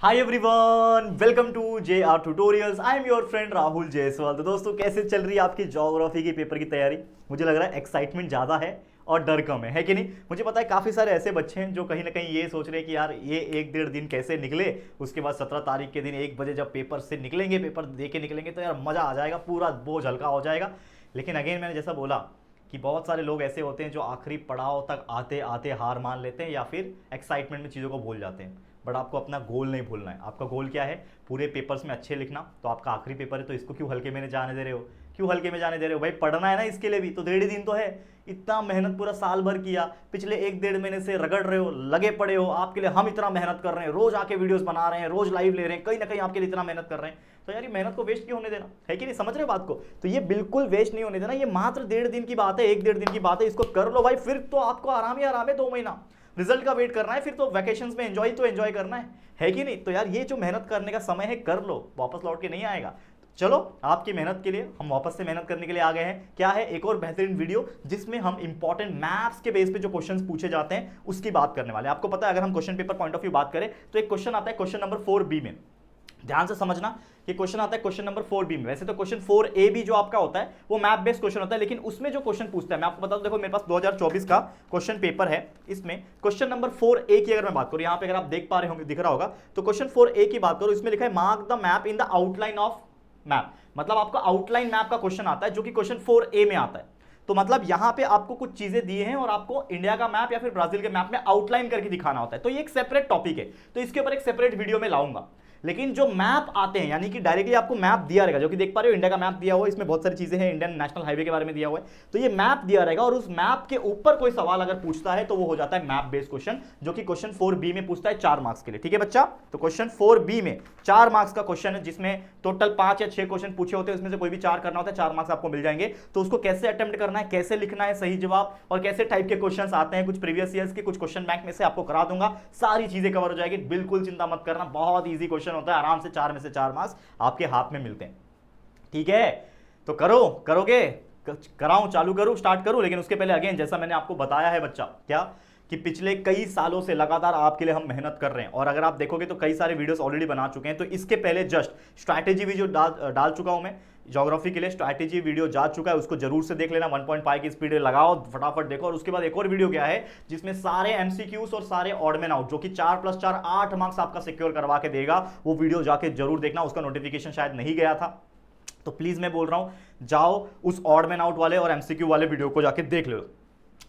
Hi everyone, welcome to JR tutorials. I am your friend Rahul Jaiswal. तो दोस्तों, कैसे चल रही है आपकी ज्योग्राफी के पेपर की तैयारी? मुझे लग रहा है एक्साइटमेंट ज़्यादा है और डर कम है कि नहीं? मुझे पता है काफ़ी सारे ऐसे बच्चे हैं जो कहीं ना कहीं ये सोच रहे हैं कि यार ये एक डेढ़ दिन कैसे निकले, उसके बाद 17 तारीख के दिन 1 बजे जब पेपर से निकलेंगे, पेपर दे के निकलेंगे तो यार मज़ा आ जाएगा, पूरा बोझ हल्का हो जाएगा। लेकिन अगेन मैंने जैसा बोला कि बहुत सारे लोग ऐसे होते हैं जो आखिरी पड़ाव तक आते आते हार मान लेते हैं या फिर एक्साइटमेंट में चीज़ों को भूल जाते हैं। बट आपको अपना गोल नहीं भूलना है। आपका गोल क्या है? पूरे पेपर्स में अच्छे लिखना। तो आपका आखिरी पेपर है तो इसको क्यों हल्के में जाने दे रहे हो? क्यों हल्के में जाने दे रहे हो भाई? पढ़ना है ना इसके लिए भी, तो 1.5 दिन तो है। इतना मेहनत पूरा साल भर किया, पिछले 1 डेढ़ महीने से रगड़ रहे हो, लगे पड़े हो आपके लिए। हम इतना मेहनत कर रहे हैं, रोज आके वीडियोस बना रहे हैं, रोज लाइव ले रहे हैं, कहीं ना कहीं आपके लिए इतना मेहनत कर रहे हैं। तो यार ये मेहनत को वेस्ट क्यों होने देना है कि नहीं? समझ रहे हो बात को? तो ये बिल्कुल वेस्ट नहीं होने देना। ये मात्र 1.5 दिन की बात है, 1 डेढ़ दिन की बात है। इसको कर लो भाई, फिर तो आपको आराम ही आराम है। 2 महीना रिजल्ट का वेट करना है, फिर तो वैकेशंस में एंजॉय तो एंजॉय करना है कि नहीं? तो यार ये जो मेहनत करने का समय है कर लो, वापस लौट के नहीं आएगा। चलो, आपकी मेहनत के लिए हम वापस से मेहनत करने के लिए आ गए हैं। क्या है? एक और बेहतरीन वीडियो जिसमें हम इंपॉर्टेंट मैथ्स के बेस पे जो क्वेश्चंस पूछे जाते हैं उसकी बात करने वाले हैं। आपको पता है अगर हम question paper point of view बात करें तो एक क्वेश्चन आता है क्वेश्चन नंबर 4B में। ध्यान से समझना, ये क्वेश्चन आता है क्वेश्चन नंबर 4B में। वैसे तो क्वेश्चन 4A भी जो आपका होता है वो मैप बेस्ड क्वेश्चन होता है, लेकिन उसमें जो क्वेश्चन पूछता है मैं आपको बता दूं। देखो मेरे पास 2024 का क्वेश्चन पेपर है, इसमें क्वेश्चन नंबर 4A की अगर मैं बात करूं, यहां पे अगर आप देख पा रहे होंगे, दिख रहा होगा, तो क्वेश्चन 4A की बात करूं, इसमें लिखा है mark the map in the outline of map. मतलब आपका आउटलाइन मैप का क्वेश्चन आता है जो कि क्वेश्चन 4A में आता है। तो मतलब यहां पे आपको कुछ चीजें दी हैं और आपको इंडिया का मैप या फिर ब्राजील के मैप में आउटलाइन करके दिखाना होता है। तो ये एक सेपरेट टॉपिक है, तो इसके ऊपर एक सेपरेट वीडियो में लाऊंगा। लेकिन जो मैप आते हैं, यानी कि डायरेक्टली आपको मैप दिया रहेगा, जो कि देख पा रहे हो इंडिया का मैप दिया हुआ है, इसमें बहुत सारी चीजें हैं, इंडियन नेशनल हाईवे के बारे में दिया हुआ है। तो ये मैप दिया रहेगा और उस मैप के ऊपर कोई सवाल अगर पूछता है तो वो हो जाता है मैप बेस्ड क्वेश्चन, जो कि क्वेश्चन 4B में पूछता है 4 मार्क्स के लिए। ठीक है बच्चा? तो क्वेश्चन 4B में 4 मार्क्स का क्वेश्चन है, जिसमें टोटल 5 या 6 क्वेश्चन पूछे होते हैं, उसमें से कोई भी 4 करना होता है, 4 मार्क्स आपको मिल जाएंगे। तो उसको कैसे अटेम्प्ट करना है, कैसे लिखना है सही जवाब, और कैसे टाइप के क्वेश्चन आते हैं, कुछ प्रीवियस ईयर्स के, कुछ क्वेश्चन बैंक में से आपको करा दूंगा। सारी चीजें कवर हो जाएगी, बिल्कुल चिंता मत करना। बहुत ईजी क्वेश्चन होता है, आराम से 4 में से 4 मार्क्स आपके हाथ में मिलते हैं। ठीक है? तो करोगे? कराऊं, चालू करूं, स्टार्ट करूं? लेकिन उसके पहले अगेन जैसा मैंने आपको बताया है बच्चा, क्या कि पिछले कई सालों से लगातार आपके लिए हम मेहनत कर रहे हैं। और अगर आप देखोगे तो कई सारे वीडियोस ऑलरेडी बना चुके हैं। तो इसके पहले जस्ट स्ट्रैटेजी वीडियो डाल चुका हूं मैं, ज्योग्राफी के लिए स्ट्रैटेजी वीडियो जा चुका है, उसको जरूर से देख लेना। 1.5 की स्पीड लगाओ, फटाफट देखो। और उसके बाद एक और वीडियो क्या है जिसमें सारे एमसीक्यूज और सारे ऑड मैन आउट, जो कि 4+4 8 मार्क्स आपका सिक्योर करवा के देगा, वो वीडियो जाके जरूर देखना। उसका नोटिफिकेशन शायद नहीं गया था, तो प्लीज मैं बोल रहा हूं जाओ उस ऑड मैन आउट वाले और एमसीक्यू वाले वीडियो को जाके देख लो।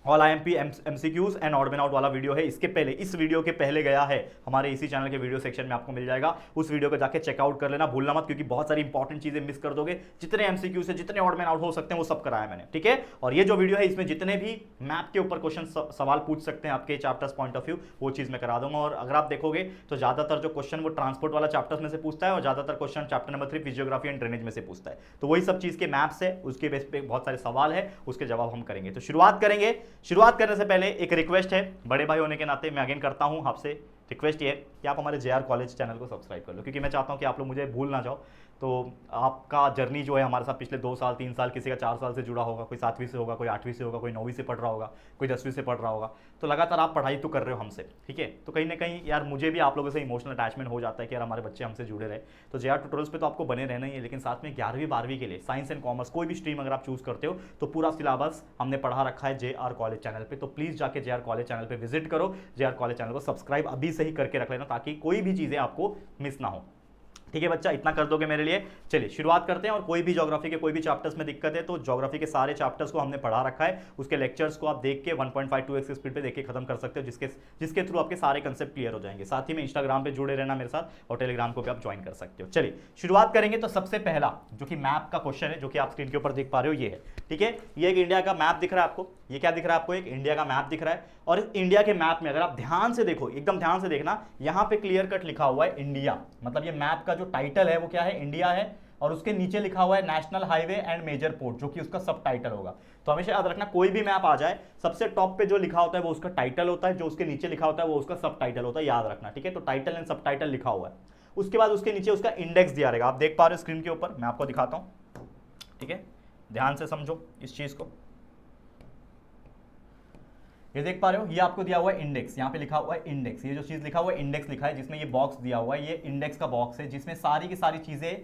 All IMP MCQs and odd man out वाला वीडियो है। इसके पहले, इस वीडियो के पहले गया है हमारे इसी चैनल के वीडियो सेक्शन में, आपको मिल जाएगा। उस वीडियो को जाके चेकआउट कर लेना, भूलना मत, क्योंकि बहुत सारी इंपॉर्टेंट चीजें मिस कर दोगे। जितने MCQ से जितने ऑड मैन आउट हो सकते हैं वो सब कराया मैंने। ठीक है? और ये जो वीडियो है इसमें जितने भी मैप के ऊपर क्वेश्चन सवाल पूछ सकते हैं आपके चैप्टर्स पॉइंट ऑफ व्यू, वो चीज मैं करा दूंगा। और अगर आप देखोगे तो ज्यादातर जो क्वेश्चन वो ट्रांसपोर्ट वाला चैप्टर्स में से पूछता है, और ज्यादातर question chapter number 3 physiography and drainage में से पूछता है। तो वही सब चीज के मैप्स है, उसके बेस पे बहुत सारे सवाल है, उसके जवाब हम करेंगे। तो शुरुआत करेंगे। शुरुआत करने से पहले एक रिक्वेस्ट है, बड़े भाई होने के नाते मैं अगेन करता हूं आपसे रिक्वेस्ट ये कि आप हमारे JR कॉलेज चैनल को सब्सक्राइब कर लो, क्योंकि मैं चाहता हूं कि आप लोग मुझे भूल ना जाओ। तो आपका जर्नी जो है हमारे साथ पिछले 2 साल 3 साल, किसी का 4 साल से जुड़ा होगा, कोई 7वीं से होगा, कोई 8वीं से होगा, कोई 9वीं से पढ़ रहा होगा, कोई 10वीं से पढ़ रहा होगा। तो लगातार आप पढ़ाई तो कर रहे हो हमसे, ठीक है? तो कहीं ना कहीं यार मुझे भी आप लोगों से इमोशनल अटैचमेंट हो जाता है कि यार हमारे बच्चे हमसे जुड़े रहे। तो JR ट्यूटोरियल्स पे तो आपको बने रहना ही है, लेकिन साथ में 11वीं 12वीं के लिए साइंस एंड कॉमर्स कोई भी स्ट्रीम अगर आप चूज करते हो तो पूरा सिलेबस हमने पढ़ा रखा है JR कॉलेज चैनल पे। तो प्लीज जाके JR कॉलेज चैनल पे विजिट करो, JR कॉलेज चैनल को सब्सक्राइब अभी से ही करके रख लेना, ताकि कोई भी चीजें आपको मिस ना हो। ठीक है बच्चा? इतना कर दोगे मेरे लिए? चलिए शुरुआत करते हैं। और कोई भी ज्योग्राफी के कोई भी चैप्टर्स में दिक्कत है तो ज्योग्राफी के सारे चैप्टर्स को हमने पढ़ा रखा है, उसके लेक्चर्स को आप देख के 1.52x की स्पीड पे देख के खत्म कर सकते हो, जिसके थ्रू आपके सारे कंसेप्ट क्लियर हो जाएंगे। साथ ही में इंस्टाग्राम पे जुड़े रहना मेरे साथ, और टेलीग्राम को भी आप ज्वाइन कर सकते हो। चलिए शुरुआत करेंगे। तो सबसे पहला जो कि मैप का क्वेश्चन है, जो कि आप स्क्रीन के ऊपर देख पा रहे हो, ये है। ठीक है? ये एक इंडिया का मैप दिख रहा है आपको। ये क्या दिख रहा है आपको? एक इंडिया का मैप दिख रहा है। और इस इंडिया के मैप में अगर आप ध्यान से देखो, एकदम ध्यान से देखना, यहां पे क्लियर कट लिखा हुआ है इंडिया। मतलब ये मैप का जो टाइटल है वो क्या है? इंडिया है। और उसके नीचे लिखा हुआ है national highway and major port, जो कि उसका सब टाइटल होगा। तो हमेशा याद रखना, कोई भी मैप आ जाए, सबसे टॉप पे जो लिखा होता है वो उसका टाइटल होता है, जो उसके नीचे लिखा होता है वो उसका सब टाइटल होता है। याद रखना, ठीक है? तो टाइटल एंड सब टाइटल लिखा हुआ है। उसके बाद उसके नीचे उसका इंडेक्स दिया रहेगा, आप देख पा रहे हो स्क्रीन के ऊपर, मैं आपको दिखाता हूं। ठीक है? ध्यान से समझो इस चीज को। ये देख पा रहे हो, ये आपको दिया हुआ है इंडेक्स, यहाँ पे लिखा हुआ है इंडेक्स, ये जो चीज लिखा हुआ है इंडेक्स लिखा है, जिसमें ये बॉक्स दिया हुआ है, ये इंडेक्स का बॉक्स है जिसमें सारी की सारी चीजें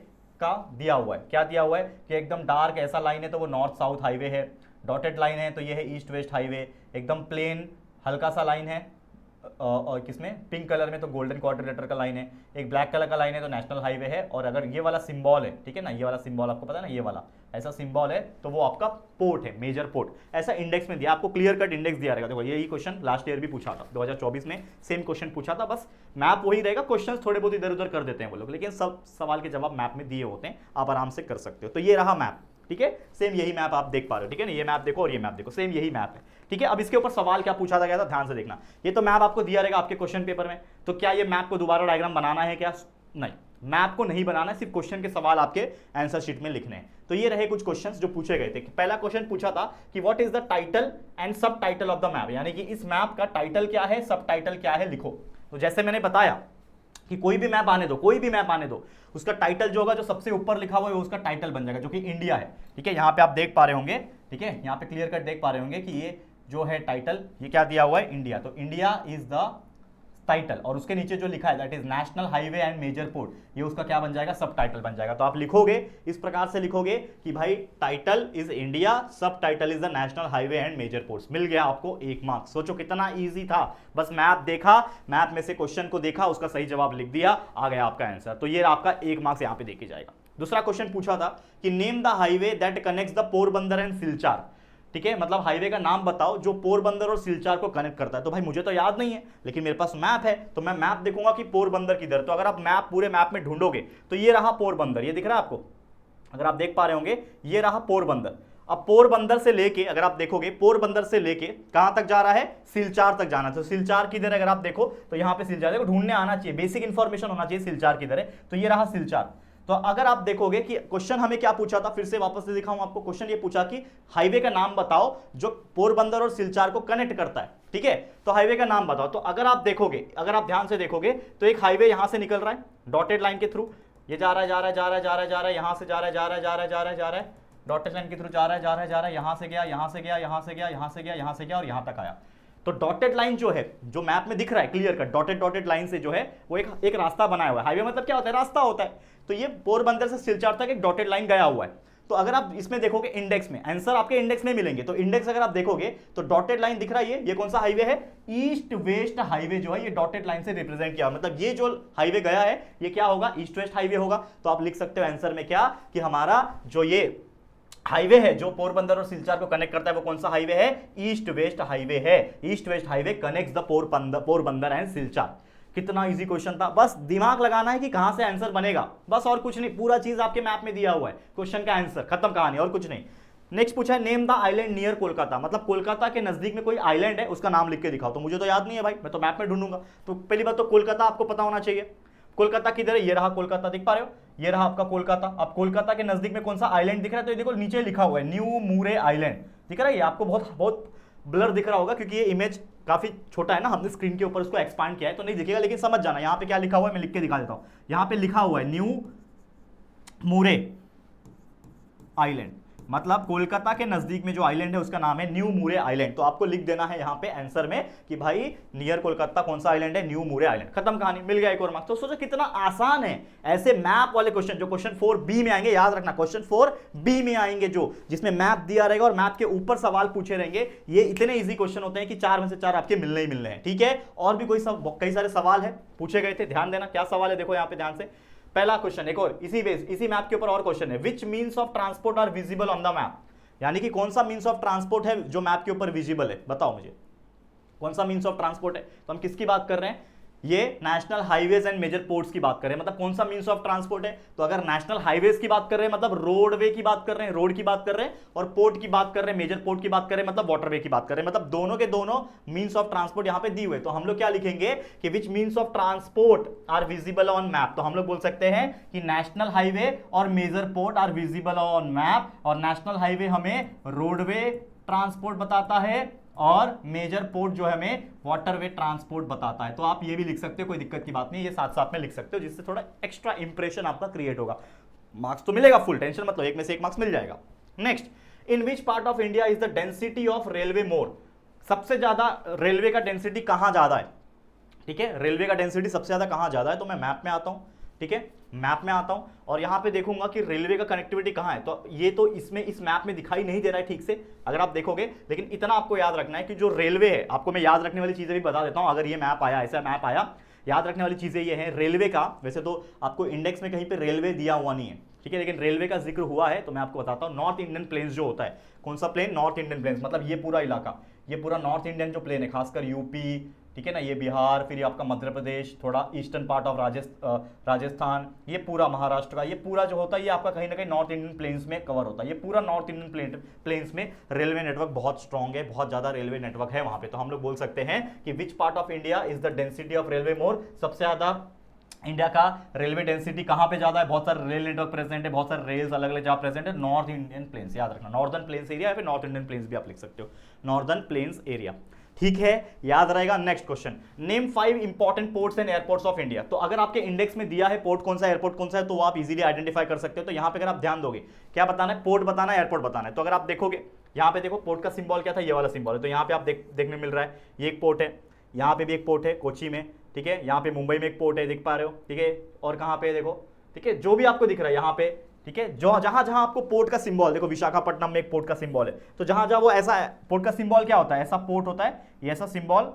का दिया हुआ है। क्या दिया हुआ है कि एकदम डार्क ऐसा लाइन है तो वो नॉर्थ साउथ हाईवे है, डॉटेड लाइन है तो ये है ईस्ट वेस्ट हाईवे, एकदम प्लेन हल्का सा लाइन है और किसमें पिंक कलर में तो गोल्डन क्वाड्रिलेटरल का लाइन है, एक ब्लैक कलर का लाइन है तो नेशनल हाईवे है, और अगर ये वाला सिंबल है, ठीक है ना, ये वाला सिंबल आपको पता है ना, ये वाला ऐसा सिंबल है तो वो आपका पोर्ट है, मेजर पोर्ट। ऐसा इंडेक्स में दिया, आपको क्लियर कट इंडेक्स दिया रहेगा। देखो यही क्वेश्चन लास्ट ईयर भी पूछा था, 2024 में सेम क्वेश्चन पूछा था, बस मैप वही रहेगा, क्वेश्चन थोड़े बहुत इधर उधर कर देते हैं वो लोग, लेकिन सब सवाल के जवाब मैप में दिए होते हैं, आप आराम से कर सकते हो। तो ये रहा मैप, ठीक है, सेम यही मैप आप देख पा रहे हो, ठीक है ना, ये मैप देखो और ये मैप देखो, सेम यही मैप है, ठीक है। अब इसके ऊपर सवाल क्या पूछा गया था, ध्यान से देखना। ये तो मैप आपको दिया रहेगा आपके क्वेश्चन पेपर में, तो क्या ये मैप को दोबारा डायग्राम बनाना है क्या? नहीं, मैप को नहीं बनाना है, सिर्फ क्वेश्चन के सवाल आपके आंसर शीट में लिखने हैं। तो ये रहे कुछ क्वेश्चंस जो पूछे गए थे। पहला क्वेश्चन पूछा था कि what is the title and सब टाइटल ऑफ द मैप, यानी कि इस मैप का टाइटल क्या है, सब टाइटल क्या है, लिखो। तो जैसे मैंने बताया कि कोई भी मैप आने दो, कोई भी मैप आने दो, उसका टाइटल जो होगा, जो सबसे ऊपर लिखा हुआ है वो उसका टाइटल बन जाएगा, जो कि इंडिया है, ठीक है। यहाँ पे आप देख पा रहे होंगे, ठीक है, यहाँ पे क्लियर कट देख पा रहे होंगे कि ये जो है टाइटल, ये क्या दिया हुआ है, इंडिया, तो इंडिया इज द टाइटल, और उसके नीचे जो लिखा है that is national highway and major port, ये उसका क्या बन जाएगा, सब टाइटल बन जाएगा। तो आप लिखोगे इस प्रकार से लिखोगे कि भाई टाइटल इज इंडिया, सब title is the national highway and major ports. मिल गया आपको 1 मार्क्स। सोचो कितना इजी था, बस मैप देखा, मैप में से क्वेश्चन को देखा, उसका सही जवाब लिख दिया, आ गया आपका आंसर। तो ये आपका 1 मार्क्स यहाँ पे देके जाएगा। दूसरा क्वेश्चन पूछा था कि name the highway that connects the Porbandar and Silchar, ठीक है, मतलब हाईवे का नाम बताओ जो पोरबंदर और सिलचार को कनेक्ट करता है। तो भाई मुझे तो याद नहीं है, लेकिन मेरे पास मैप है, तो मैं मैप देखूंगा कि पोरबंदर किधर। तो अगर आप मैप पूरे मैप में ढूंढोगे तो ये रहा पोरबंदर, ये दिख रहा है आपको, अगर आप देख पा रहे होंगे, ये रहा पोरबंदर। अब पोरबंदर से लेके अगर आप देखोगे, पोरबंदर से लेके कहां तक जा रहा है, सिलचार तक जाना है। तो सिलचार किधर है, अगर आप देखो तो यहाँ पे सिलचार, देखो ढूंढने आना चाहिए, बेसिक इंफॉर्मेशन होना चाहिए सिलचार किधर है। तो ये रहा सिलचार। तो अगर आप देखोगे कि क्वेश्चन हमें क्या पूछा था, फिर से वापस से दिखाऊं आपको, क्वेश्चन ये पूछा कि हाईवे का नाम बताओ जो पोरबंदर और सिलचार को कनेक्ट करता है, ठीक है। तो हाईवे का नाम बताओ। तो अगर आप देखोगे, अगर आप ध्यान से देखोगे तो एक हाईवे यहां से निकल रहा है डॉटेड लाइन के थ्रू, ये जा रहा है, जा रहा है, जा रहा है, जा रहा है, जा रहा है, यहां से जा रहा है, जा रहा है, जा रहा है, जा रहा है, जा रहा है, डॉटेड लाइन के थ्रू जा रहा है, जा रहा है, जा रहा है, यहां से गया, यहां से गया, यहां से गया, यहां से गया, यहां से गया और यहां तक आया। तो डॉटेड लाइन जो है, जो मैप में दिख रहा है क्लियर कट, डॉटेड लाइन से जो है वो एक रास्ता बनाया हुआ है। हाईवे मतलब क्या होता है, रास्ता होता है। तो ये पोरबंदर से सिलचार तक एक डॉटेड लाइन गया हुआ है। तो अगर आप इसमें देखोगे इंडेक्स में, आंसर आपके इंडेक्स में मिलेंगे। तो इंडेक्स अगर आप देखोगे तो डॉटेड लाइन दिख रहा है, ये कौन सा हाईवे है, ईस्ट वेस्ट हाईवे जो है ये डॉटेड लाइन से रिप्रेजेंट किया, मतलब ये जो हाईवे गया है ये क्या होगा, ईस्ट वेस्ट हाईवे होगा। तो आप लिख सकते हो आंसर में क्या कि हमारा जो ये हाईवे है जो पोरबंदर और सिलचार को कनेक्ट करता है वो कौन सा हाईवे है, ईस्ट वेस्ट हाईवे है। East west highway connects the Porbandar and Silchar. कितना इजी क्वेश्चन था, बस दिमाग लगाना है कि कहां से आंसर बनेगा, बस और कुछ नहीं, पूरा चीज आपके मैप में दिया हुआ है, क्वेश्चन का आंसर खत्म, कहानी और कुछ नहीं। नेक्स्ट पूछा है name the island near Kolkata, मतलब कोलकाता के नजदीक में कोई आइलैंड है उसका नाम लिख के दिखाओ। तो मुझे तो याद नहीं है भाई, मैं तो मैप में ढूंढूंगा। तो पहली बात तो कोलकाता आपको पता होना चाहिए। कोलकाता किधर है, ये रहा कोलकाता, दिख पा रहे हो, ये रहा आपका कोलकाता। अब कोलकाता के नजदीक में कौन सा आइलैंड दिख रहा है, तो ये देखो नीचे लिखा हुआ है न्यू मूरे आइलैंड, दिख रहा है। ये आपको बहुत ब्लर दिख रहा होगा क्योंकि ये इमेज काफी छोटा है ना, हमने स्क्रीन के ऊपर उसको एक्सपांड किया है तो नहीं दिखेगा, लेकिन समझ जाना यहाँ पे क्या लिखा हुआ है, मैं लिख के दिखा देता हूं। यहाँ पे लिखा हुआ है न्यू मूरे आइलैंड, मतलब कोलकाता के नजदीक में जो आइलैंड है उसका नाम है न्यू मूरे आइलैंड। तो आपको लिख देना है यहाँ पे आंसर में कि भाई नियर कोलकाता कौन सा आइलैंड है, न्यू मूरे आइलैंड, खत्म कहानी, मिल गया एक और मार्क्स। तो सोचो कितना आसान है। ऐसे मैप वाले क्वेश्चन जो क्वेश्चन 4B में आएंगे, याद रखना क्वेश्चन 4B में आएंगे जो जिसमें मैप दिया रहेगा और मैप के ऊपर सवाल पूछे रहेंगे, ये इतने ईजी क्वेश्चन होते हैं कि 4 में से 4 आपके मिलने ही मिलने हैं, ठीक है। और भी कई सारे सवाल है पूछे गए थे, ध्यान देना क्या सवाल है, देखो यहाँ पे ध्यान से। पहला क्वेश्चन एक और इसी मैप के ऊपर और क्वेश्चन है, which means of transport are visible on the map, यानी कि कौन सा मीन्स ऑफ ट्रांसपोर्ट है जो मैप के ऊपर विजिबल है, बताओ मुझे कौन सा मीन्स ऑफ ट्रांसपोर्ट है। तो हम किसकी बात कर रहे हैं, ये national highways and major ports की बात कर रहे हैं। मतलब कौन सा मीन्स ऑफ ट्रांसपोर्ट है, तो अगर नेशनल हाईवेज की बात कर रहे हैं मतलब रोडवे की बात कर रहे हैं, रोड की बात कर रहे हैं, और पोर्ट की बात कर रहे हैं, मेजर पोर्ट की बात कर रहे हैं मतलब वाटरवे की बात कर रहे हैं, मतलब दोनों के दोनों मीन्स ऑफ ट्रांसपोर्ट यहां पे दिए हुए। तो हम लोग क्या लिखेंगे कि which means of transport are visible on map. तो हम लोग बोल सकते हैं कि नेशनल हाईवे और major port are visible on map, और नेशनल हाईवे हमें रोडवे ट्रांसपोर्ट बताता है और मेजर पोर्ट जो है हमें वाटरवे ट्रांसपोर्ट बताता है। तो आप ये भी लिख सकते हो, कोई दिक्कत की बात नहीं, ये साथ साथ में लिख सकते हो, जिससे थोड़ा एक्स्ट्रा इंप्रेशन आपका क्रिएट होगा। मार्क्स तो मिलेगा फुल, टेंशन मतलब 1 में से 1 मार्क्स मिल जाएगा। Next, in which part of India is the density of railway more, सबसे ज्यादा रेलवे का डेंसिटी कहां ज्यादा है, ठीक है, रेलवे का डेंसिटी सबसे ज्यादा कहां ज्यादा है, तो मैं मैप में आता हूं, ठीक है, मैप में आता हूं और यहां पे देखूंगा कि रेलवे का कनेक्टिविटी कहां है। तो ये तो इसमें इस मैप में दिखाई नहीं दे रहा है ठीक से अगर आप देखोगे, लेकिन इतना आपको याद रखना है कि जो रेलवे है, आपको मैं याद रखने वाली चीजें भी बता देता हूं। अगर ये मैप आया, ऐसा मैप आया, याद रखने वाली चीजें ये है रेलवे का, वैसे तो आपको इंडेक्स में कहीं पे रेलवे दिया हुआ नहीं है, ठीक है, लेकिन रेलवे का जिक्र हुआ है तो मैं आपको बताता हूं। नॉर्थ इंडियन प्लेन्स जो होता है, कौन सा प्लेन, नॉर्थ इंडियन प्लेन्स, मतलब ये पूरा इलाका, ये पूरा नॉर्थ इंडियन जो प्लेन है, खासकर यूपी, ठीक है ना, ये बिहार, फिर ये आपका मध्य प्रदेश, थोड़ा ईस्टर्न पार्ट ऑफ राजस्थान, ये पूरा महाराष्ट्र का, ये पूरा जो होता है ये आपका कहीं ना कहीं नॉर्थ इंडियन प्लेन्स में कवर होता है। ये पूरा नॉर्थ इंडियन प्लेन्स में रेलवे नेटवर्क बहुत स्ट्रॉन्ग है, बहुत ज्यादा रेलवे नेटवर्क है वहां पे। तो हम लोग बोल सकते हैं कि which part of India is the density of railway more, सबसे ज्यादा इंडिया का रेलवे डेंसिटी कहां पे ज्यादा है, बहुत सारे रेल नेटवर्क प्रेजेंट है, बहुत सारे रेल्स अलग अलग जहां प्रेजेंट है, नॉर्थ इंडियन प्लेन्स, याद रखना नॉर्दर्न प्लेन्स एरिया या फिर नॉर्थ इंडियन प्लेन्स भी आप लिख सकते हो, नॉर्दर्न प्लेन्स एरिया, ठीक है, याद रहेगा। Next question, name 5 important ports and airports of India. तो अगर आपके इंडेक्स में दिया है पोर्ट कौन सा, एयरपोर्ट कौन सा है, तो आप इजीली आइडेंटिफाई कर सकते हो। तो यहां पे अगर आप ध्यान दोगे, क्या बताना है, पोर्ट बताना है, एयरपोर्ट बताना है। तो अगर आप देखोगे यहां पे देखो पोर्ट का सिंबल क्या था, ये वाला सिंबल है, तो यहां पे आप देखने मिल रहा है ये एक पोर्ट है, यहां पे भी एक पोर्ट है कोची में, ठीक है, यहाँ पे मुंबई में एक पोर्ट है, देख पा रहे हो, ठीक है, और कहाँ पे देखो, ठीक है, जो भी आपको दिख रहा है यहाँ पे, ठीक है, जो जहां जहां आपको पोर्ट का सिंबल, देखो विशाखापट्टनम में एक पोर्ट का सिंबल है, तो जहां जहां वो ऐसा है, पोर्ट का सिंबल क्या होता है, ऐसा पोर्ट होता है, ये ऐसा सिंबल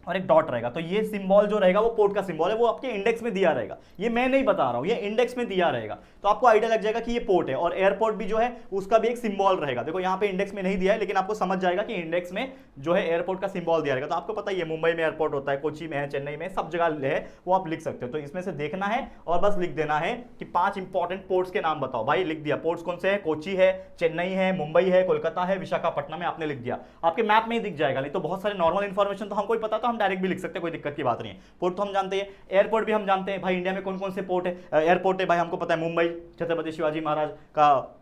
और एक डॉट रहेगा, तो ये सिंबल जो रहेगा वो पोर्ट का सिंबल है, वो आपके इंडेक्स में दिया रहेगा, ये मैं नहीं बता रहा हूं, ये इंडेक्स में दिया रहेगा, तो आपको आइडिया लग जाएगा कि ये पोर्ट है। और एयरपोर्ट भी जो है उसका भी एक सिंबल रहेगा, देखो यहाँ पे इंडेक्स में नहीं दिया है लेकिन आपको समझ जाएगा कि इंडेक्स में जो है एयरपोर्ट का सिंबल दिया रहेगा। तो आपको पता है मुंबई में एयरपोर्ट होता है, कोची में है, चेन्नई में, सब जगह है, वो आप लिख सकते हो। तो इसमें से देखना है और बस लिख देना है कि 5 इंपॉर्टेंट पोर्ट्स के नाम बताओ, भाई लिख दिया, पोर्ट्स कौन से है, कोची है, चेन्नई है, मुंबई है, कोलकाता है, विशाखापट्टनम है, आपने लिख दिया, आपके मैप में ही दिख जाएगा। नहीं तो बहुत सारे नॉर्मल इंफॉर्मेशन तो हमको ही पता, तो हम डायरेक्ट भी लिख सकते हैं, कोई दिक्कत की बात नहीं है। पोर्ट तो हम जानते हैं, एयरपोर्ट भी हम जानते हैं, भाई इंडिया में कौन कौन से पोर्ट है, एयरपोर्ट है, भाई हमको पता है मुंबई छत्रपति शिवाजी महाराज का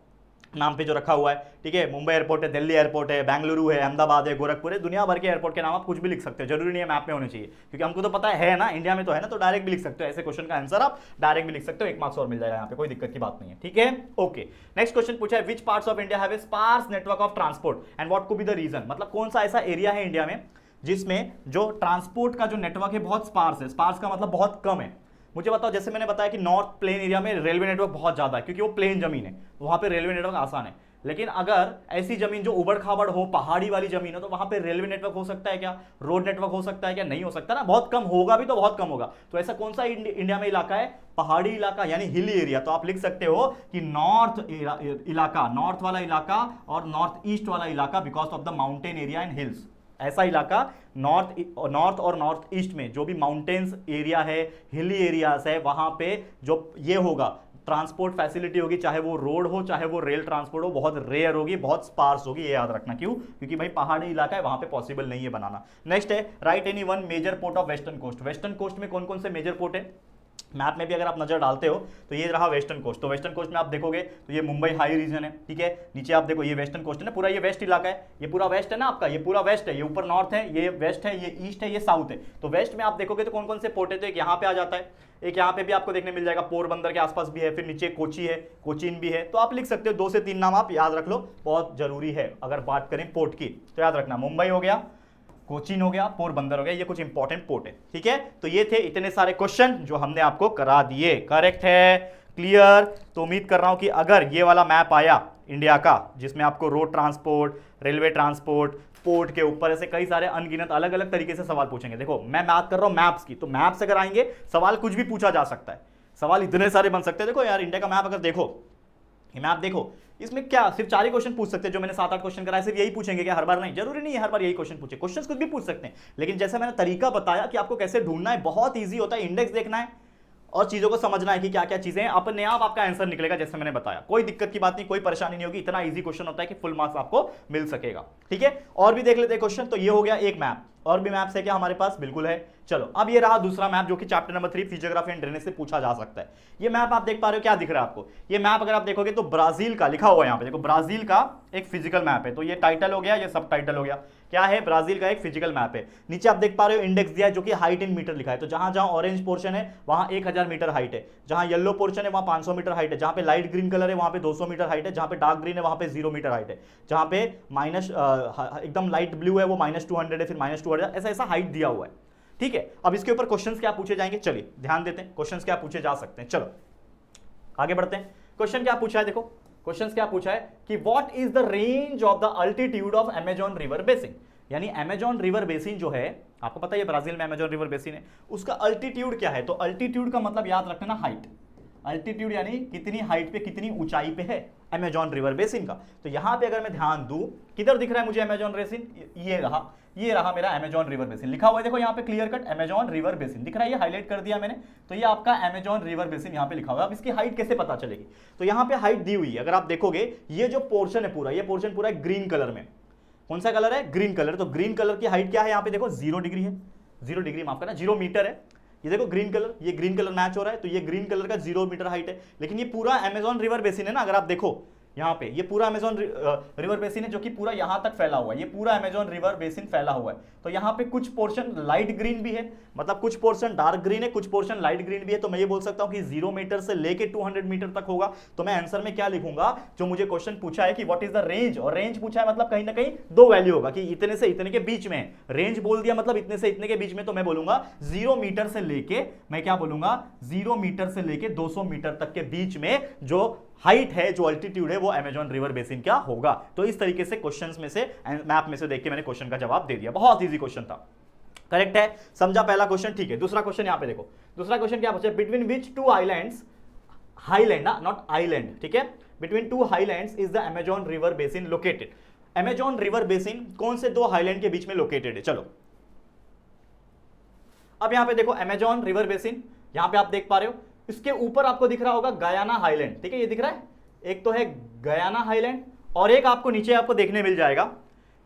नाम पे जो रखा हुआ है, ठीक है, मुंबई एयरपोर्ट है, दिल्ली एयरपोर्ट है, बेंगलुरु है, अहमदाबाद है, गोरखपुर है, दुनिया भर के एयरपोर्ट के नाम आप कुछ भी लिख सकते हो, जरूरी नहीं है मैप में होने चाहिए, क्योंकि हमको तो पता है ना, इंडिया में तो है ना, तो डायरेक्ट भी लिख सकते हो, ऐसे क्वेश्चन का आंसर आप डायरेक्ट भी लिख सकते हो, 1 मार्क्स और मिल जाएगा यहाँ पे, कोई दिक्कत की बात नहीं है, ठीक है, ओके। नेक्स्ट क्वेश्चन पूछा है, which parts of India have a sparse network of transport and what could be the reason, मतलब कौन सा ऐसा एरिया है इंडिया में जिसमें जो ट्रांसपोर्ट का जो नेटवर्क है बहुत स्पार्स है, स्पार्स का मतलब बहुत कम है। मुझे बताओ, जैसे मैंने बताया कि नॉर्थ प्लेन एरिया में रेलवे नेटवर्क बहुत ज्यादा है क्योंकि वो प्लेन जमीन है, वहां पे रेलवे नेटवर्क आसान है, लेकिन अगर ऐसी जमीन जो उबड़ खाबड़ हो, पहाड़ी वाली जमीन हो, तो वहां पे रेलवे नेटवर्क हो सकता है क्या, रोड नेटवर्क हो सकता है क्या, नहीं हो सकता ना, बहुत कम होगा भी तो बहुत कम होगा। तो ऐसा कौन सा इंडिया में इलाका है, पहाड़ी इलाका यानी हिली एरिया, तो आप लिख सकते हो कि नॉर्थ इलाका, नॉर्थ वाला इलाका और नॉर्थ ईस्ट वाला इलाका, because of the mountain area and hills, ऐसा इलाका नॉर्थ और नॉर्थ ईस्ट में जो भी माउंटेन्स एरिया है, हिली एरियाज है, वहां पे जो ये होगा ट्रांसपोर्ट फैसिलिटी होगी, चाहे वो रोड हो चाहे वो रेल ट्रांसपोर्ट हो, बहुत रेयर होगी, बहुत स्पार्स होगी, ये याद रखना। क्यों? क्योंकि भाई पहाड़ी इलाका है, वहां पे पॉसिबल नहीं है बनाना। नेक्स्ट है, write any one major port of western coast. Western coast में कौन कौन से मेजर पोर्ट है, मैप में भी अगर आप नजर डालते हो तो ये रहा वेस्टर्न कोस्ट। तो वेस्टर्न कोस्ट में आप देखोगे तो ये मुंबई हाई रीजन है, ठीक है, नीचे आप देखो ये वेस्टर्न कोस्ट है ना, पूरा ये वेस्ट इलाका है, ये पूरा वेस्ट है ना आपका, ये पूरा वेस्ट है, ये ऊपर नॉर्थ है, ये वेस्ट है, ये ईस्ट है, ये साउथ है। तो वेस्ट में आप देखोगे तो कौन कौन से पोर्ट है, तो एक यहाँ पे आ जाता है, एक यहाँ पे भी आपको देखने मिल जाएगा, पोरबंदर के आसपास भी है, फिर नीचे कोची है, कोचीन भी है। तो आप लिख सकते हो 2 से 3 नाम आप याद रख लो, बहुत जरूरी है अगर बात करें पोर्ट की। तो याद रखना, मुंबई हो गया, कोचीन हो गया, पोरबंदर हो गया, ये कुछ इंपॉर्टेंट पोर्ट है, ठीक है। तो ये थे इतने सारे क्वेश्चन जो हमने आपको करा दिए, करेक्ट है, क्लियर। तो उम्मीद कर रहा हूं कि अगर ये वाला मैप आया इंडिया का जिसमें आपको road transport, railway transport, port के ऊपर ऐसे कई सारे अनगिनत अलग अलग तरीके से सवाल पूछेंगे। देखो मैं बात कर रहा हूं मैप्स की, तो मैप्स अगर आएंगे सवाल कुछ भी पूछा जा सकता है, सवाल इतने सारे बन सकते हैं। देखो यार इंडिया का मैप अगर देखो, ये मैप देखो, इसमें क्या सिर्फ 4 ही क्वेश्चन पूछ सकते हैं, जो मैंने 7-8 क्वेश्चन कराए सिर्फ यही पूछेंगे क्या हर बार? नहीं, जरूरी नहीं है हर बार यही क्वेश्चन पूछे, क्वेश्चन कुछ भी पूछ सकते हैं। लेकिन जैसे मैंने तरीका बताया कि आपको कैसे ढूंढना है, बहुत ईजी होता है, इंडेक्स देखना है और चीजों को समझना है कि क्या क्या चीजें हैं, अपने आप आपका आंसर निकलेगा जैसे मैंने बताया। कोई दिक्कत की बात नहीं, कोई परेशानी नहीं होगी, इतना इजी क्वेश्चन होता है कि फुल मार्क्स आपको मिल सकेगा, ठीक है। और भी देख लेते हैं क्वेश्चन। तो ये हो गया एक मैप, और भी मैप्स है क्या हमारे पास? बिल्कुल है। चलो अब ये रहा दूसरा मैप जो कि chapter number 3 physiography and drainage से पूछा जा सकता है। ये मैप आप देख पा रहे हो, क्या दिख रहा है आपको? ये मैप अगर आप देखोगे तो ब्राजील का लिखा हुआ है यहाँ पे, देखो ब्राजील का एक फिजिकल मैप है। तो ये टाइटल हो गया, ये सब टाइटल हो गया, क्या है, ब्राजील का एक फिजिकल मैप है। नीचे आप देख पा रहे हो इंडेक्स दिया है जो कि हाइट इन मीटर लिखा है। तो जहां जहां ऑरेंज पोर्शन है वहां 1000 मीटर हाइट है, जहां येलो पोर्शन है वहां 500 मीटर हाइट है, जहां पे लाइट ग्रीन कलर है वहां पे 200 मीटर हाइट है, जहां पे डार्क ग्रीन है वहां पे 0 मीटर हाइट है, जहां पे माइनस एकदम लाइट ब्लू है वो -200 है, फिर -200, ऐसा ऐसा हाइट दिया हुआ है। ठीक है, अब इसके ऊपर क्वेश्चंस क्या पूछे जाएंगे, चलिए ध्यान देते हैं क्वेश्चंस क्या पूछे जा सकते हैं। चलो आगे बढ़ते हैं। क्वेश्चन क्या पूछा है, देखो क्वेश्चन क्या पूछा है कि what is the range of the altitude of Amazon river basin. यानी अमेजॉन रिवर बेसिन जो है, आपको पता है ब्राजील में अमेजॉन रिवर बेसिन है, उसका अल्टीट्यूड क्या है। तो अल्टीट्यूड का मतलब याद रखना हाइट, अल्टीट्यूड यानी कितनी हाइट पे कितनी ऊंचाई पे है अमेजॉन रिवर बेसिन का। तो यहां पे अगर मैं ध्यान दूं, किधर दिख रहा है मुझे अमेजॉन बेसिन, ये रहा मेरा अमेजॉन रिवर बेसिन, लिखा हुआ है देखो यहाँ पे clear cut Amazon river basin दिख रहा है, ये हाईलाइट कर दिया मैंने। तो ये आपका अमेजॉन रिवर बेसिन यहाँ पे लिखा हुआ है। अब इसकी हाइट कैसे पता चलेगी, तो यहाँ पे हाइट दी हुई है, अगर आप देखोगे ये जो पोर्शन है पूरा, ये पोर्शन पूरा ग्रीन कलर में, कौन सा कलर है, ग्रीन कलर। तो ग्रीन कलर की हाइट क्या है यहाँ पे देखो 0 डिग्री है, 0 डिग्री माफ करना 0 मीटर है। ये देखो ग्रीन कलर, ये ग्रीन कलर मैच हो रहा है, तो ये ग्रीन कलर का 0 मीटर हाइट है। लेकिन ये पूरा अमेजॉन रिवर बेसिन है ना, अगर आप देखो यहाँ पे ये पूरा अमेजॉन रिवर बेसिन है जो कि पूरा यहाँ तक फैला हुआ है, ये पूरा अमेजॉन रिवर बेसिन फैला हुआ है। तो यहाँ पे कुछ पोर्शन लाइट ग्रीन भी है, मतलब कुछ पोर्शन डार्क ग्रीन है, कुछ पोर्शन लाइट ग्रीन भी है। तो मैं ये बोल सकता हूँ कि 0 मीटर से लेके 200 मीटर तक होगा। तो मैं आंसर में क्या लिखूंगा, जो मुझे क्वेश्चन पूछा है कि व्हाट इज द रेंज, और रेंज पूछा है मतलब कहीं ना कहीं दो वैल्यू होगा कि इतने से इतने के बीच में, रेंज बोल दिया मतलब इतने से इतने के बीच में। तो मैं बोलूंगा 0 मीटर से लेके, मैं क्या बोलूंगा 0 मीटर से लेके 200 मीटर तक के बीच में जो हाइट है, जो अल्टीट्यूड है, वो अमेजॉन रिवर बेसिन क्या होगा। तो इस तरीके से क्वेश्चंस में से, मैप में से देख के मैंने क्वेश्चन का जवाब दे दिया। बहुत इजी क्वेश्चन था, करेक्ट है, समझा पहला क्वेश्चन। ठीक है, दूसरा क्वेश्चन यहां पे देखो, दूसरा क्वेश्चन क्या पूछा, between which two islands, highland not island, ठीक है, between two highlands is the Amazon river basin located. Amazon river basin कौन से दो हाईलैंड के बीच में लोकेटेड है। चलो अब यहां पे देखो अमेजॉन रिवर बेसिन, यहां पे आप देख पा रहे हो, इसके ऊपर आपको दिख रहा होगा गयाना हाईलैंड, ठीक है, ये दिख रहा है, एक तो है गयाना हाईलैंड और एक आपको नीचे आपको देखने मिल जाएगा,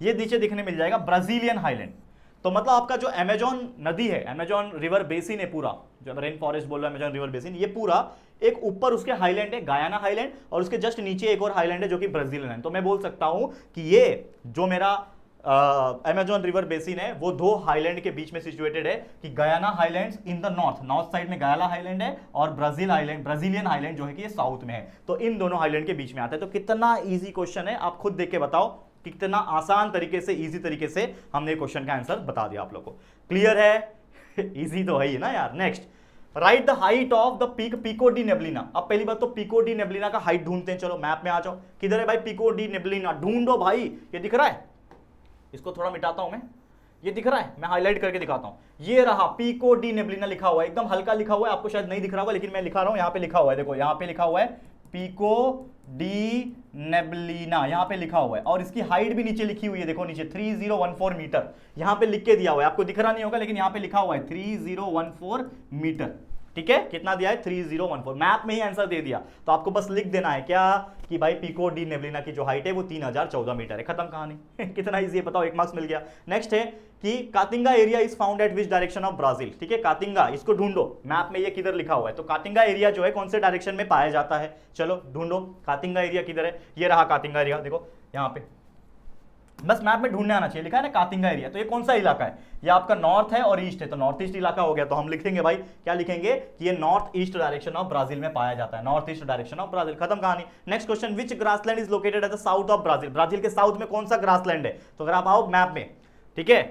ये नीचे दिखने मिल जाएगा ब्राजीलियन हाईलैंड। तो मतलब आपका जो अमेजॉन नदी है, अमेजॉन रिवर बेसिन है पूरा, जो रेन फॉरेस्ट बोल रहा है अमेजॉन रिवर बेसिन, ये पूरा एक ऊपर उसके हाईलैंड है गयाना हाईलैंड, और उसके जस्ट नीचे एक और हाईलैंड है जो कि ब्राजीलियन है। तो मैं बोल सकता हूं कि ये जो मेरा अमेजॉन रिवर बेसिन है वो दो हाईलैंड के बीच में सिचुएटेड है, कि Guyana highlands in the north side में गयाना हाईलैंड है, और ब्राजीलियन हाईलैंड जो है कि ये साउथ में है। तो इन दोनों हाईलैंड के बीच में आता है। तो कितना इजी क्वेश्चन है, आप खुद देख के बताओ कितना आसान तरीके से, इजी तरीके से हमने क्वेश्चन का आंसर बता दिया आप लोग को। क्लियर है इजी तो है ही ना यार। Next, write the height of the peak Pico de Neblina. अब पहली बात तो पिको डी नेबलिना का हाइट ढूंढते हैं। चलो मैप में आ जाओ, किधर है भाई पिको डी नेबलिना, ढूंढो भाई। ये दिख रहा है, इसको थोड़ा मिटाता हूं मैं, ये दिख रहा है, मैं हाईलाइट करके दिखाता हूं। ये रहा पिको डी नेबलिना लिखा हुआ है, एकदम हल्का लिखा हुआ है, आपको शायद नहीं दिख रहा होगा लेकिन मैं लिखा रहा हूं, यहां पे लिखा हुआ है, देखो यहां पे लिखा हुआ है पिको डी नेबलिना, यहां पे लिखा हुआ है, और इसकी हाइट भी नीचे लिखी हुई है, देखो नीचे 3014 मीटर यहां पे लिख के दिया हुआ है, आपको दिख रहा नहीं होगा लेकिन यहां पे लिखा हुआ है 3014 मीटर। ठीक है, कितना दिया है 3014, मैप में ही आंसर दे दिया। तो आपको बस लिख देना है क्या, कि भाई पिको डी नेबलिना की जो हाइट है वो 3014 मीटर है, खत्म कहानी कितना इजी है, बताओ, 1 मार्क्स मिल गया। नेक्स्ट है कि Caatinga area is found at which direction of Brazil. ठीक है, कातिंगा, इसको ढूंढो, मैप में ये किधर लिखा हुआ है। तो कातिंगा एरिया जो है कौन से डायरेक्शन में पाया जाता है, चलो ढूंढो कातिंगा एरिया किधर है। ये रहा कातिंगा एरिया, देखो यहाँ पे, बस मैप में ढूंढने आना चाहिए, लिखा है ना कातिंगा एरिया। तो ये कौन सा इलाका है, ये आपका नॉर्थ है और ईस्ट है, तो नॉर्थ ईस्ट इलाका हो गया। तो हम लिखेंगे भाई, क्या लिखेंगे कि ये north east direction of Brazil में पाया जाता है, north east direction of Brazil, खत्म कहानी। Next question, which grassland is located at the south of Brazil. Brazil के साउथ में कौन सा ग्रासलैंड है। तो अगर आप आओ मैप में, ठीक है,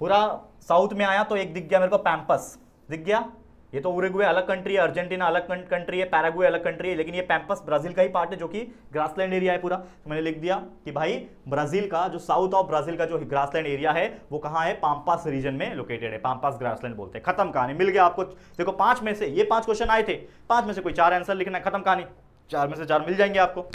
पूरा साउथ में आया तो एक दिख गया मेरे को, पैम्पस दिख गया। ये तो उरुग्वे अलग कंट्री है, अर्जेंटीना अलग कंट्री है, पैराग्वे अलग कंट्री है, लेकिन ये पैम्पस ब्राजील का ही पार्ट है जो कि ग्रासलैंड एरिया है पूरा। तो मैंने लिख दिया कि भाई ब्राजील का जो साउथ ऑफ ब्राजील का जो ग्रासलैंड एरिया है वो कहाँ है, पाम्पास रीजन में लोकेटेड है, पाम्पास ग्रासलैंड बोलते हैं, खत्म कहानी, मिल गया आपको। देखो 5 में से ये 5 क्वेश्चन आए थे, 5 में से कोई 4 आंसर लिखना है, खत्म कहानी, 4 में से 4 मिल जाएंगे आपको।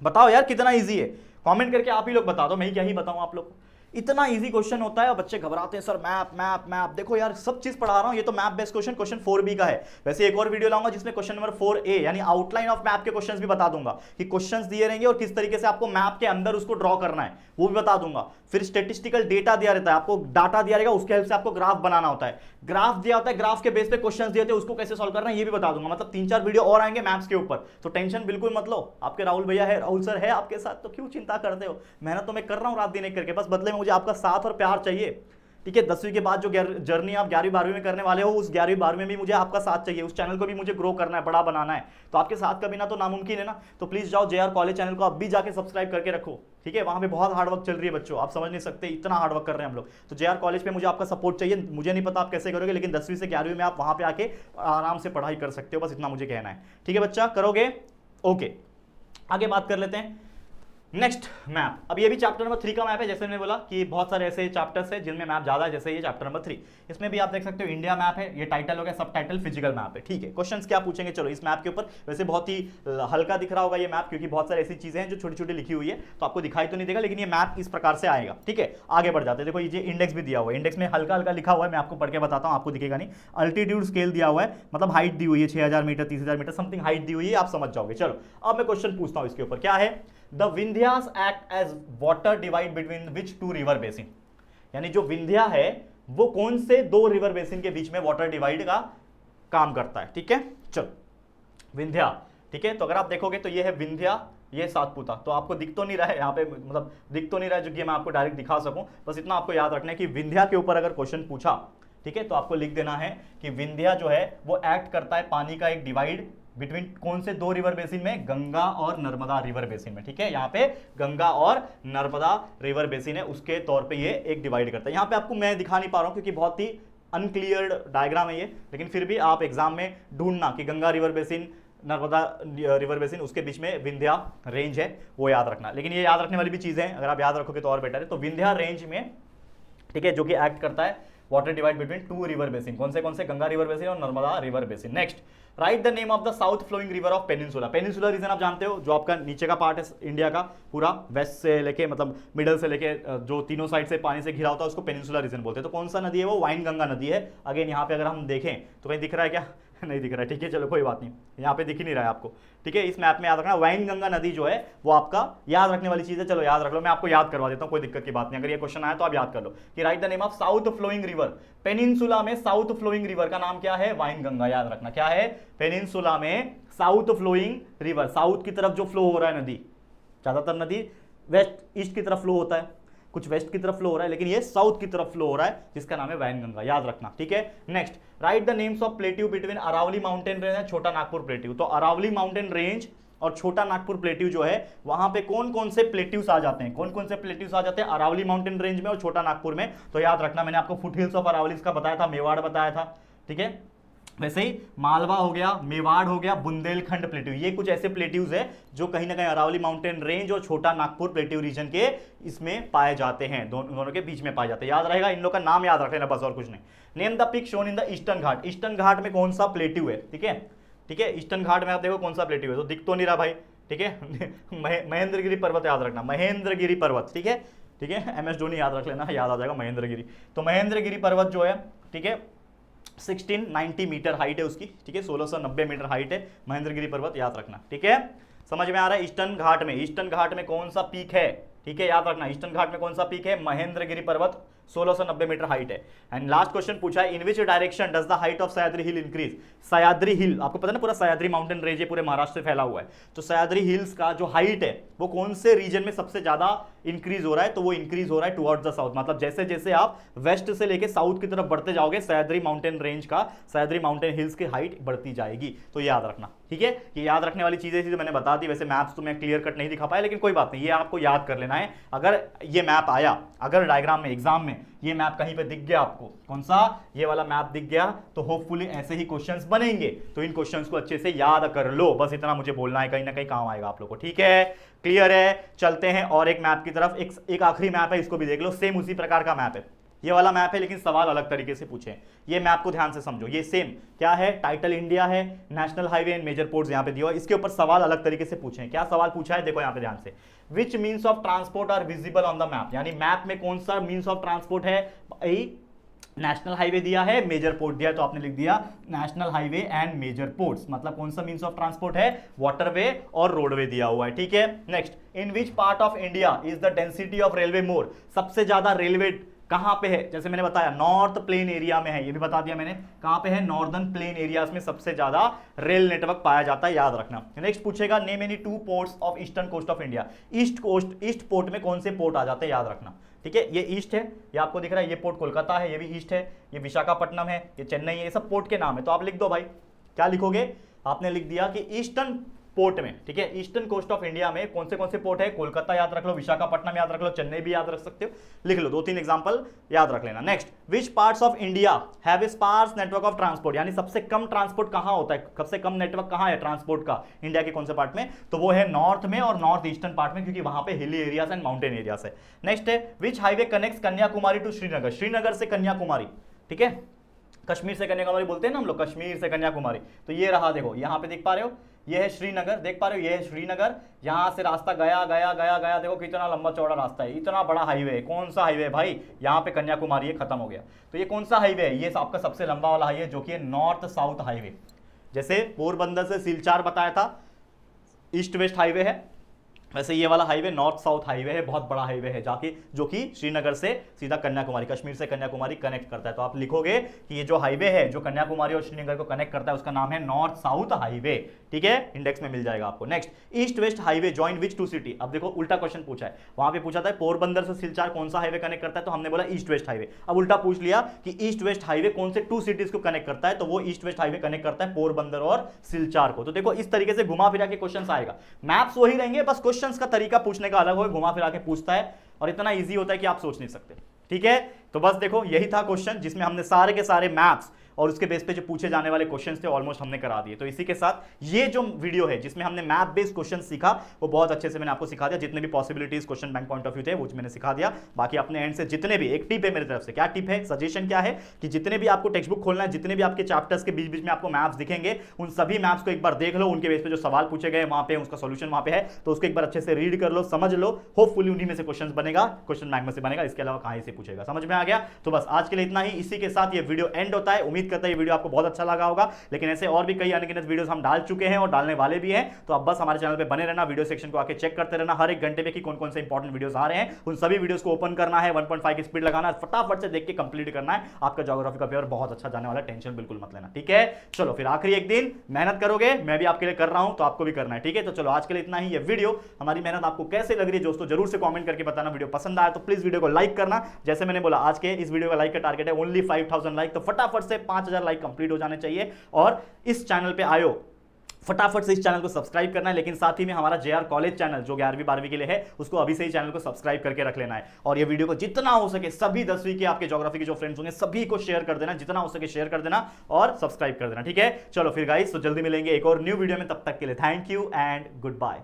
बताओ यार कितना ईजी है, कॉमेंट करके आप ही लोग बता दो, मैं ही क्या ही बताऊं आप लोग को। इतना इजी क्वेश्चन होता है और बच्चे घबराते हैं, सर मैप मैप मैप। देखो यार सब चीज पढ़ा रहा हूं, ये तो map based question, question 4B का है। वैसे एक और वीडियो लाऊंगा जिसमें क्वेश्चन नंबर 4A यानी आउटलाइन ऑफ मैप के क्वेश्चंस भी बता दूंगा, कि क्वेश्चंस दिए रहेंगे और किस तरीके से आपको मैप के अंदर उसको ड्रॉ करना है वो भी बता दूंगा। फिर स्टेटिस्टिकल डेटा दिया रहता है, आपको डाटा दिया रहेगा, उसके हेल्प से आपको ग्राफ बनाना होता है, ग्राफ दिया होता है, ग्राफ के बेस पे क्वेश्चंस दिए होते हैं, उसको कैसे सॉल्व करना है ये भी बता दूंगा। मतलब 3-4 वीडियो और आएंगे मैप्स के ऊपर, तो टेंशन बिल्कुल मत लो। आपके राहुल भैया है, राहुल सर है आपके साथ, तो क्यों चिंता करते हो, मेहनत तो मैं कर रहा हूं रात दिन एक करके, बस बदले में मुझे आपका साथ और प्यार चाहिए। ठीक है, 10वीं के बाद जो जर्नी आप 11वीं 12वीं में करने वाले हो, उस 11वीं 12वीं में भी मुझे आपका साथ चाहिए, उस चैनल को भी मुझे ग्रो करना है, बड़ा बनाना है। तो आपके साथ का बिना तो नामुमकिन है ना। तो प्लीज जाओ JR कॉलेज चैनल को अब भी जाके सब्सक्राइब करके रखो। ठीक है, वहां पे बहुत हार्डवर्क चल रही है बच्चों, आप समझ नहीं सकते इतना हार्डवर्क कर रहे हैं हम लोग। तो JR कॉलेज पे मुझे आपका सपोर्ट चाहिए। मुझे नहीं पता आप कैसे करोगे, लेकिन 10वीं से 11वीं में आप वहां पे आके आराम से पढ़ाई कर सकते हो, बस इतना मुझे कहना है। ठीक है बच्चा, करोगे? ओके, आगे बात कर लेते हैं। Next map. अब ये भी चैप्टर नंबर 3 का मैप है। जैसे मैंने बोला कि बहुत सारे ऐसे चैप्टर्स हैं जिनमें मैप ज्यादा है, जैसे ये चैप्टर नंबर 3। इसमें भी आप देख सकते हो इंडिया मैप है, ये टाइटल हो गया, सब टाइटल फिजिकल मैप है। ठीक है, क्वेश्चंस क्या पूछेंगे चलो इस मैप के ऊपर। वैसे बहुत ही हल्का दिख रहा होगा ये मैप, क्योंकि बहुत सारी ऐसी चीजें हैं जो छोटी छोटी लिखी हुई है, तो आपको दिखाई तो नहीं देगा, लेकिन ये मैप इस प्रकार से आएगा। ठीक है, आगे बढ़ जाते हैं। देखो ये इंडेक्स भी दिया हुआ है, इंडेक्स में हल्का हल्का लिखा हुआ है, मैं आपको पढ़ के बताता हूँ, आपको दिखेगा नहीं। अल्टीट्यूड स्केल दिया हुआ है, मतलब हाइट दी हुई है 6000 मीटर 30000 मीटर समथिंग हाइट दी हुई है, आप समझ जाओगे। चलो अब मैं क्वेश्चन पूछता हूँ इसके ऊपर, क्या है? The Vindhyas act as water divide between which two river basin? यानी जो विंध्या है वो कौन से दो रिवर बेसिन के बीच में वाटर डिवाइड का काम करता है। ठीक है, चलो विंध्या। ठीक है, तो अगर आप देखोगे तो ये है विंध्या, ये सातपुता। तो आपको दिख तो नहीं रहा है यहाँ पे, मतलब दिख तो नहीं रहा है जो कि मैं आपको डायरेक्ट दिखा सकूं। बस इतना आपको याद रखना है कि विंध्या के ऊपर अगर क्वेश्चन पूछा, ठीक है, तो आपको लिख देना है कि विंध्या जो है वो एक्ट करता है पानी का एक डिवाइड बिटवीन कौन से दो रिवर बेसिन में? गंगा और नर्मदा रिवर बेसिन में। ठीक है, यहाँ पे गंगा और नर्मदा रिवर बेसिन है, उसके तौर पे ये एक डिवाइड करता है। यहाँ पे आपको मैं दिखा नहीं पा रहा हूँ क्योंकि बहुत ही अनक्लियर डायग्राम है ये, लेकिन फिर भी आप एग्जाम में ढूंढना कि Ganga river basin Narmada river basin, उसके बीच में विंध्या रेंज है, वो याद रखना। लेकिन ये याद रखने वाली भी चीजें हैं, अगर आप याद रखोगे तो और बेटर है। तो विंध्या रेंज में, ठीक है, जो कि एक्ट करता है water divide between two river basin. कौन से? गंगा रिवर बेसिन और Narmada river basin. Next, write the name of the south flowing river of peninsula. Peninsula region आप जानते हो, जो आपका नीचे का पार्ट है इंडिया का पूरा, वेस्ट से लेके मतलब मिडल से लेके जो तीनों साइड से पानी से घिरा होता है, उसको पेनिनसुला रीजन बोलते हैं। तो कौन सा नदी है वो? वाइनगंगा नदी है। अगेन यहाँ पे अगर हम देखें तो कहीं दिख रहा है क्या? नहीं दिख रहा है। ठीक है, चलो कोई बात नहीं, यहाँ पे दिख ही नहीं रहा है आपको। ठीक है, इस मैप में याद रखना वाइनगंगा नदी जो है वो आपका याद रखने वाली चीज है। चलो याद रख लो, मैं आपको याद करवा देता हूँ, कोई दिक्कत की बात नहीं। अगर ये क्वेश्चन आया तो आप याद कर लो कि write the name of south flowing river. Peninsula में साउथ फ्लोइंग रिवर का नाम क्या है? वाइनगंगा। याद रखना क्या है? पेनिनसुला में साउथ फ्लोइंग रिवर, साउथ की तरफ जो फ्लो हो रहा है नदी, ज्यादातर नदी वेस्ट ईस्ट की तरफ फ्लो होता है, कुछ वेस्ट की तरफ फ्लो हो रहा है, लेकिन ये साउथ की तरफ फ्लो हो रहा है, जिसका नाम है वैनगंगा। याद रखना, ठीक है। Next, write the names of plateau between Aravali mountain range and Chota Nagpur plateau. तो अरावली माउंटेन रेंज और छोटा नागपुर प्लेट्यू जो है, वहां पे कौन कौन से प्लेट्यूस आ जाते हैं? कौन कौन से प्लेट्यूस आ जाते हैं अरावली माउंटेन रेंज में और छोटा नागपुर में? तो याद रखना, मैंने आपको फुट हिल्स ऑफ अरावली का बताया था, मेवाड़ बताया था, ठीक है। वैसे ही मालवा हो गया, मेवाड़ हो गया, बुंदेलखंड प्लेट्यू, ये कुछ ऐसे प्लेट्यूज है जो कहीं ना कहीं अरावली माउंटेन रेंज और छोटा नागपुर प्लेट्यू रीजन के इसमें पाए जाते हैं, दोनों के बीच में पाए जाते हैं। याद रहेगा, इन लोग का नाम याद रख लेना बस, और कुछ नहीं। Name the peak shown in the eastern Ghat. Eastern Ghat में कौन सा प्लेट्यू है? ठीक है, ठीक है, ईस्टर्न घाट में आप देखो कौन सा प्लेट्यू है, तो दिख तो नहीं रहा भाई, ठीक है। महेंद्रगिरी पर्वत याद रखना, महेंद्रगिरी पर्वत, ठीक है, ठीक है। MS धोनी याद रख लेना, याद आ जाएगा महेंद्रगिरी। तो महेंद्रगिरी पर्वत जो है, ठीक है, 1690 मीटर हाइट है उसकी, ठीक है, 1690 मीटर हाइट है महेंद्रगिरी पर्वत, याद रखना, ठीक है। समझ में आ रहा है? ईस्टर्न घाट में, ईस्टर्न घाट में कौन सा पीक है? ठीक है, याद रखना, ईस्टर्न घाट में कौन सा पीक है? महेंद्रगिरी पर्वत, 1690 मीटर हाइट है। एंड लास्ट क्वेश्चन पूछा है, in which direction does the height of Sahyadri hill increase. Sahyadri hill, आपको पता है ना, पूरा सह्याद्री माउंटेन रेंज है, पूरे महाराष्ट्र से फैला हुआ है। तो सह्याद्री हिल्स का जो हाइट है वो कौन से रीजन में सबसे ज्यादा इंक्रीज हो रहा है? तो वो इंक्रीज हो रहा है टुवर्ड्स द साउथ, मतलब जैसे जैसे आप वेस्ट से लेके साउथ की तरफ बढ़ते जाओगे, सह्याद्री माउंटेन रेंज का, सह्याद्री माउंटेन हिल्स की हाइट बढ़ती जाएगी। तो याद रखना, ठीक है। ये याद रखने वाली चीजें थी, मैंने बता दी। वैसे मैप्स तो मैं क्लियर कट नहीं दिखा पाया, लेकिन कोई बात नहीं, ये आपको याद कर लेना है। अगर ये मैप आया, अगर डायग्राम में एग्जाम में ये मैप कहीं पे दिख गया आपको, कौन सा? ये वाला मैप दिख गया, तो होपफुली ऐसे ही क्वेश्चंस बनेंगे। तो इन क्वेश्चंस को अच्छे से याद कर लो, बस इतना मुझे बोलना है, कहीं ना कहीं काम आएगा आप लोगों को, ठीक है। क्लियर है? चलते हैं और एक मैप की तरफ। एक आखिरी मैप है, इसको भी देख लो, सेम उसी प्रकार का मैप है। ये वाला मैप है, लेकिन सवाल अलग तरीके से पूछे। ये मैप को ध्यान से समझो, ये सेम क्या है? टाइटल इंडिया है, national highway and major ports यहाँ पे दिया हुआ है। इसके ऊपर सवाल अलग तरीके से पूछे। क्या सवाल पूछा है? देखो यहाँ पे ध्यान से, which means of transport are visible on the map. यानी मैप में कौन सा मीन्स ऑफ ट्रांसपोर्ट है? नेशनल हाईवे दिया है, मेजर पोर्ट दिया है, तो आपने लिख दिया national highway and major ports. मतलब कौन सा मींस ऑफ ट्रांसपोर्ट है? वाटरवे और रोडवे दिया हुआ है, ठीक है। Next, in which part of India is the density of railway more. सबसे ज्यादा रेलवे कहां पे है, जैसे मैंने बताया नॉर्थ प्लेन एरिया में है, ये भी बता दिया मैंने कहां पे है, नॉर्दर्न प्लेन एरियाज में सबसे ज्यादा रेल नेटवर्क पाया जाता है, याद रखना। नेक्स्ट पूछेगा name any 2 ports of eastern coast of India, east port में कौन से पोर्ट आ जाते हैं, याद रखना। ठीक है, ये ईस्ट है, ये आपको दिख रहा है, ये पोर्ट कोलकाता है, ये भी ईस्ट है, ये विशाखापट्टनम है, ये चेन्नई है, ये सब पोर्ट के नाम है। तो आप लिख दो भाई, क्या लिखोगे, आपने लिख दिया कि ईस्टर्न पोर्ट में, ठीक है, ईस्टर्न कोस्ट ऑफ इंडिया में कौन से पोर्ट है, कोलकाता याद रख लो, विशाखापट्टनम याद रख लो, चेन्नई भी याद रख सकते हो, लिख लो, 2-3 एग्जांपल याद रख लेना। Next, which parts of India have a sparse network of transport, यानी सबसे कम ट्रांसपोर्ट कहां होता है, सबसे कम नेटवर्क कहां है ट्रांसपोर्ट का इंडिया के कौन से पार्ट में, तो वो है नॉर्थ में और नॉर्थ ईस्टर्न पार्ट में, क्योंकि वहां पे hilly areas and mountain areas है। नेक्स्ट है which highway connects Kanyakumari to Srinagar, Srinagar से कन्याकुमारी, ठीक है, कश्मीर से कन्याकुमारी बोलते हैं ना हम लोग, कश्मीर से कन्याकुमारी, तो ये रहा, देखो यहां पे देख पा रहे हो, ये है श्रीनगर, देख पा रहे हो, ये है श्रीनगर, यहां से रास्ता गया गया गया गया, देखो कितना लंबा चौड़ा रास्ता है, इतना बड़ा हाईवे है। कौन सा हाईवे है भाई, यहां पे कन्याकुमारी है, खत्म हो गया। तो ये कौन सा हाईवे है, ये आपका सबसे लंबा वाला हाईवे, जो कि है नॉर्थ साउथ हाईवे। जैसे पोरबंदर से सिलचार बताया था ईस्ट वेस्ट हाईवे है, वैसे ये वाला हाईवे नॉर्थ साउथ हाईवे है, बहुत बड़ा हाईवे है, जाके जो कि श्रीनगर से सीधा कन्याकुमारी, कश्मीर से कन्याकुमारी कनेक्ट करता है। तो आप लिखोगे कि ये जो हाईवे है जो कन्याकुमारी और श्रीनगर को कनेक्ट करता है, उसका नाम है नॉर्थ साउथ हाईवे, ठीक है, इंडेक्स में मिल जाएगा आपको। Next, east west highway join which 2 city, अब देखो उल्टा क्वेश्चन पूछा है, वहां पे पूछा था पोरबंदर से सिलचार कौन सा हाईवे कनेक्ट करता है, तो हमने बोला ईस्ट वेस्ट हाईवे। अब उल्टा पूछ लिया कि ईस्ट वेस्ट हाईवे कौन से 2 सिटीज को कनेक्ट करता है, तो वो ईस्ट वेस्ट हाईवे कनेक्ट करता है पोरबंदर और सिलचार को। तो देखो इस तरीके से घुमा फिरा के क्वेश्चन आएगा, मैप्स वही रहेंगे, बस क्वेश्चन का तरीका पूछने का अलग हो, घुमा फिरा के पूछता है, और इतना इजी होता है कि आप सोच नहीं सकते। ठीक है, तो बस देखो यही था क्वेश्चन, जिसमें हमने सारे के सारे मैप्स और उसके बेस पे जो पूछे जाने वाले क्वेश्चंस थे ऑलमोस्ट हमने करा दिए। तो इसी के साथ ये जो वीडियो है जिसमें हमने मैप बेस्ड क्वेश्चन सीखा, वो बहुत अच्छे से मैंने आपको सिखा दिया, जितने भी possibilities question bank point of view थे वो मैंने सिखा दिया। बाकी अपने एंड से जितने भी, एक टिप है मेरी तरफ से, क्या टिप है, सजेशन क्या है कि जितने भी आपको टेक्स्ट बुक खोलना है, जितने भी आपके चैप्टर्स के बीच बीच में आपको मैप्स दिखेंगे, उन सभी मैप्स को एक बार देख लो, उनके बेस पे जो सवाल पूछे गए वहां पे उसका सोल्यूशन वहां पे है, तो उसको एक बार अच्छे से रीड कर लो, समझ लो, होपफुली उन्हीं में से क्वेश्चन बनेगा, क्वेश्चन बैंक में से बनेगा, इसके अलावा कहां से पूछेगा। समझ में आ गया? तो बस आज के लिए इतना ही, इसी के साथ ये वीडियो एंड होता है। उम्मीद करता है ये वीडियो आपको बहुत अच्छा लगा होगा, लेकिन ऐसे और भी कई अनगिनत वीडियोस हम डाल चुके हैं और डालने वाले भी हैं, तो अब बस हमारे चैनल पे बने रहना, वीडियो सेक्शन को आके चेक करते रहना हर एक घंटे में कि कौन कौन से इंपॉर्टेंट वीडियोस आ रहे हैं, उन सभी वीडियोस को ओपन करना है, 1.5 की स्पीड लगाना है, फटाफट से देख के कंप्लीट करना है, आपका ज्योग्राफी का पेपर बहुत अच्छा जाने वाला है, टेंशन बिल्कुल मत लेना। ठीक है, चलो फिर आखिरी एक दिन मेहनत करोगे, मैं भी आपके लिए कर रहा हूं, तो आपको भी करना है। ठीक है, तो चलो आज के लिए इतना ही। ये वीडियो हमारी मेहनत आपको कैसे लग रही है दोस्तों, जरूर से कमेंट करके बताना। वीडियो पसंद आया तो प्लीज वीडियो को लाइक करना, जैसे मैंने बोला आज के इस वीडियो का लाइक का टारगेट है ओनली 5000 लाइक, तो फटाफट से 5000 लाइक कंप्लीट हो जाने चाहिए। और इस चैनल पे आयो, फटाफट से इस चैनल को सब्सक्राइब करना है, लेकिन साथ ही में हमारा जेआर कॉलेज चैनल जो 11वीं 12वीं के लिए है, उसको अभी से ही चैनल को सब्सक्राइब करके रख लेना है। और ये वीडियो को जितना हो सके सभी 10वीं के आपके ज्योग्राफी के जो फ्रेंड्स होंगे सभी को शेयर कर देना, जितना हो सके शेयर कर देना और सब्सक्राइब कर देना। ठीक है, चलो फिर गाइस, तो जल्दी मिलेंगे एक और न्यू वीडियो में, तब तक के लिए thank you and good bye.